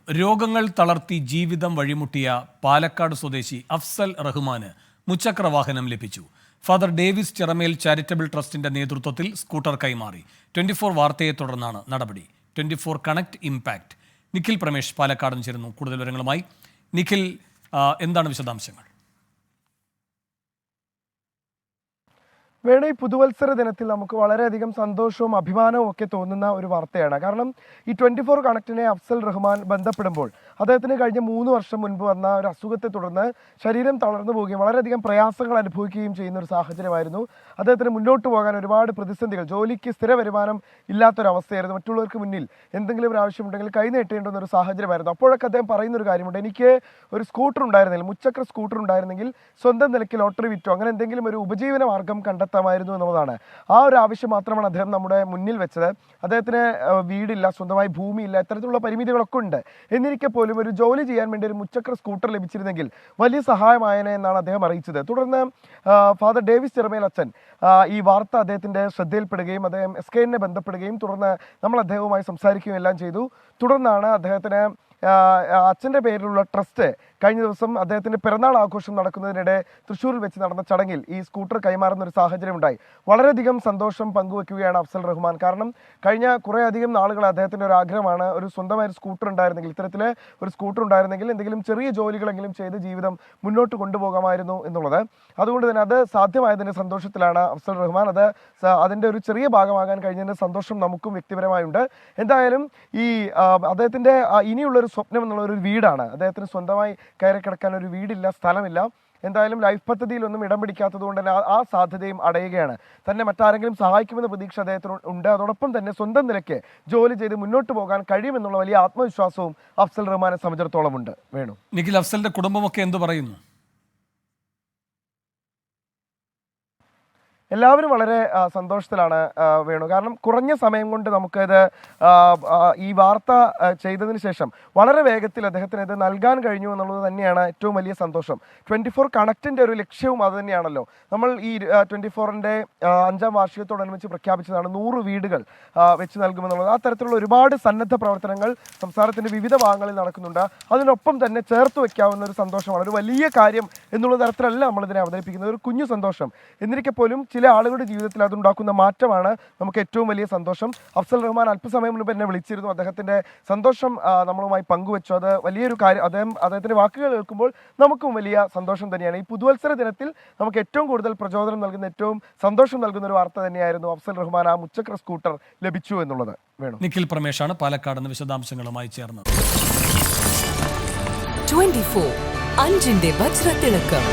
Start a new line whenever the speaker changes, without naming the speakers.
രോഗങ്ങൾ തളർത്തി ജീവിതം വഴിമുട്ടിയ പാലക്കാട് സ്വദേശി അഫ്സൽ റഹ്മാന് മുച്ചക്ര വാഹനം ലഭിച്ചു. ഫാദർ ഡേവിസ് ചിറമേൽ ചാരിറ്റബിൾ ട്രസ്റ്റിന്റെ നേതൃത്വത്തിൽ സ്കൂട്ടർ കൈമാറി. 24 വാർത്തയെ തുടർന്നാണ് നടപടി. 24 കണക്ട് ഇംപാക്ട്. നിഖിൽ പ്രമേഷ് പാലക്കാട് ചേരുന്നു കൂടുതൽ വിവരങ്ങളുമായി. നിഖിൽ, എന്താണ് വിശദാംശങ്ങൾ?
വേണ, ഈ പുതുവത്സര ദിനത്തിൽ നമുക്ക് വളരെയധികം സന്തോഷവും അഭിമാനവും ഒക്കെ തോന്നുന്ന ഒരു വാർത്തയാണ്. കാരണം ഈ 24 കണക്റ്റിനെ അഫ്സൽ റഹ്മാൻ ബന്ധപ്പെടുമ്പോൾ അദ്ദേഹത്തിന് കഴിഞ്ഞ 3 വർഷം മുൻപ് വന്ന ഒരു അസുഖത്തെ തുടർന്ന് ശരീരം തളർന്നു പോവുകയും വളരെയധികം പ്രയാസങ്ങൾ അനുഭവിക്കുകയും ചെയ്യുന്ന ഒരു സാഹചര്യമായിരുന്നു. അദ്ദേഹത്തിന് മുന്നോട്ട് പോകാൻ ഒരുപാട് പ്രതിസന്ധികൾ, ജോലിക്ക് സ്ഥിര വരുമാനം ഇല്ലാത്തൊരവസ്ഥയായിരുന്നു. മറ്റുള്ളവർക്ക് മുന്നിൽ എന്തെങ്കിലും ഒരു ആവശ്യമുണ്ടെങ്കിൽ കൈ നീട്ടേണ്ടുന്ന ഒരു സാഹചര്യമായിരുന്നു. അപ്പോഴൊക്കെ അദ്ദേഹം പറയുന്ന ഒരു കാര്യമുണ്ട്, എനിക്ക് ഒരു സ്കൂട്ടർ ഉണ്ടായിരുന്നെങ്കിൽ, മുച്ചക്ര സ്കൂട്ടർ ഉണ്ടായിരുന്നെങ്കിൽ സ്വന്തം നിലയ്ക്ക് ലോട്ടറി വിറ്റോ അങ്ങനെ എന്തെങ്കിലും ഒരു ഉപജീവന മാർഗം കണ്ടെത്താമായിരുന്നു എന്നുള്ളതാണ്. ആ ഒരു ആവശ്യം മാത്രമാണ് അദ്ദേഹം നമ്മുടെ മുന്നിൽ വെച്ചത്. അദ്ദേഹത്തിന് വീടില്ല, സ്വന്തമായി ഭൂമിയില്ല, ഇത്തരത്തിലുള്ള പരിമിതികളൊക്കെ ഉണ്ട്. എന്നിരിക്കെ പോലും ഒരു ജോലി ചെയ്യാൻ വേണ്ടി ഒരു മുച്ചക്ര സ്കൂട്ടർ ലഭിച്ചിരുന്നെങ്കിൽ വലിയ സഹായമായേനെ എന്നാണ് അദ്ദേഹം അറിയിച്ചത്. തുടർന്ന് ഫാദർ ഡേവിസ് ചിറമേൽ അച്ഛൻ ഈ വാർത്ത അദ്ദേഹത്തിന്റെ ശ്രദ്ധയിൽപ്പെടുകയും അദ്ദേഹം SKN ബന്ധപ്പെടുകയും തുടർന്ന് നമ്മൾ അദ്ദേഹവുമായി സംസാരിക്കുകയും എല്ലാം ചെയ്തു. തുടർന്നാണ് അദ്ദേഹത്തിന് അച്ഛൻ്റെ പേരിലുള്ള ട്രസ്റ്റ് കഴിഞ്ഞ ദിവസം അദ്ദേഹത്തിൻ്റെ പിറന്നാൾ ആഘോഷം നടക്കുന്നതിനിടെ തൃശ്ശൂരിൽ വെച്ച് നടന്ന ചടങ്ങിൽ ഈ സ്കൂട്ടർ കൈമാറുന്ന ഒരു സാഹചര്യം ഉണ്ടായി. വളരെയധികം സന്തോഷം പങ്കുവെക്കുകയാണ് അഫ്സൽ റഹ്മാൻ. കാരണം കഴിഞ്ഞ കുറേ അധികം നാളുകൾ അദ്ദേഹത്തിൻ്റെ ഒരു ആഗ്രഹമാണ് ഒരു സ്വന്തമായ ഒരു സ്കൂട്ടർ ഉണ്ടായിരുന്നെങ്കിൽ, ഇത്തരത്തിൽ ഒരു സ്കൂട്ടർ ഉണ്ടായിരുന്നെങ്കിൽ എന്തെങ്കിലും ചെറിയ ജോലികളെങ്കിലും ചെയ്ത് ജീവിതം മുന്നോട്ട് കൊണ്ടുപോകാമായിരുന്നു എന്നുള്ളത്. അതുകൊണ്ട് തന്നെ അത് സാധ്യമായതിൻ്റെ സന്തോഷത്തിലാണ് അഫ്സൽ റഹ്മാൻ. അതിൻ്റെ ഒരു ചെറിയ ഭാഗമാകാൻ കഴിഞ്ഞതിൻ്റെ സന്തോഷം നമുക്കും വ്യക്തിപരമായുണ്ട്. എന്തായാലും ഈ അദ്ദേഹത്തിൻ്റെ ഇനിയുള്ളൊരു സ്വപ്നം എന്നുള്ള ഒരു വീടാണ്. അദ്ദേഹത്തിന് സ്വന്തമായി കയറി കിടക്കാൻ ഒരു വീടില്ല, സ്ഥലമില്ല. എന്തായാലും ലൈഫ് പദ്ധതിയിലൊന്നും ഇടം പിടിക്കാത്തത് കൊണ്ട് തന്നെ ആ സാധ്യതയും അടയുകയാണ്. തന്നെ മറ്റാരെങ്കിലും സഹായിക്കുമെന്ന പ്രതീക്ഷ അദ്ദേഹത്തിന് ഉണ്ട്. അതോടൊപ്പം തന്നെ സ്വന്തം നിലയ്ക്ക് ജോലി ചെയ്ത് മുന്നോട്ട് പോകാൻ കഴിയുമെന്നുള്ള വലിയ ആത്മവിശ്വാസവും അഫ്സൽ റഹ്മാനെ സംബന്ധിച്ചിടത്തോളം ഉണ്ട്. വേണു,
നിഖിൽ, അഫ്സലിന്റെ കുടുംബമൊക്കെ എന്ത് പറയുന്നു?
എല്ലാവരും വളരെ സന്തോഷത്തിലാണ് വേണു. കാരണം കുറഞ്ഞ സമയം കൊണ്ട് നമുക്കത് ഈ വാർത്ത ചെയ്തതിന് ശേഷം വളരെ വേഗത്തിൽ അദ്ദേഹത്തിന് ഇത് നൽകാൻ കഴിഞ്ഞു എന്നുള്ളത് തന്നെയാണ് ഏറ്റവും വലിയ സന്തോഷം. 24 കണക്റ്റിൻ്റെ ഒരു ലക്ഷ്യവും അത് തന്നെയാണല്ലോ. നമ്മൾ ഈ 24ൻ്റെ 5ാം വാർഷികത്തോടനുബന്ധിച്ച് പ്രഖ്യാപിച്ചതാണ് 100 വീടുകൾ വെച്ച് നൽകുമെന്നുള്ളത്. ആ തരത്തിലുള്ള ഒരുപാട് സന്നദ്ധ പ്രവർത്തനങ്ങൾ സംസ്ഥാനത്തിൻ്റെ വിവിധ ഭാഗങ്ങളിൽ നടക്കുന്നുണ്ട്. അതിനൊപ്പം തന്നെ ചേർത്ത് വയ്ക്കാവുന്ന ഒരു സന്തോഷമാണ്, ഒരു വലിയ കാര്യം എന്നുള്ള തരത്തിലല്ല നമ്മളിതിനെ അവതരിപ്പിക്കുന്നത്. ഒരു കുഞ്ഞു സന്തോഷം എന്നിരിക്കെ പോലും ചില ആളുകളുടെ ജീവിതത്തിൽ അതുണ്ടാക്കുന്ന മാറ്റമാണ് നമുക്ക് ഏറ്റവും വലിയ സന്തോഷം. അഫ്സൽ റഹ്മാൻ അല്പസമയം മുൻപ് എന്നെ വിളിച്ചിരുന്നു. അദ്ദേഹത്തിൻ്റെ സന്തോഷം നമ്മളുമായി പങ്കുവച്ചു. അത് വലിയൊരു കാര്യം. അദ്ദേഹത്തിൻ്റെ വാക്കുകൾ കേൾക്കുമ്പോൾ നമുക്കും വലിയ സന്തോഷം തന്നെയാണ്. ഈ പുതുവത്സര ദിനത്തിൽ നമുക്ക് ഏറ്റവും കൂടുതൽ പ്രചോദനം നൽകുന്ന, ഏറ്റവും സന്തോഷം നൽകുന്ന ഒരു വാർത്ത തന്നെയായിരുന്നു അഫ്സൽ റഹ്മാൻ ആ മുച്ചക്ര സ്കൂട്ടർ ലഭിച്ചു എന്നുള്ളത്. വേണം.
നിഖിൽ പ്രമേഷാണ് പാലക്കാട് നിന്ന് വിശദാംശങ്ങളുമായി ചേർന്നത്.
24 അഞ്ചിന്റെ വജ്രത്തിളക്കം.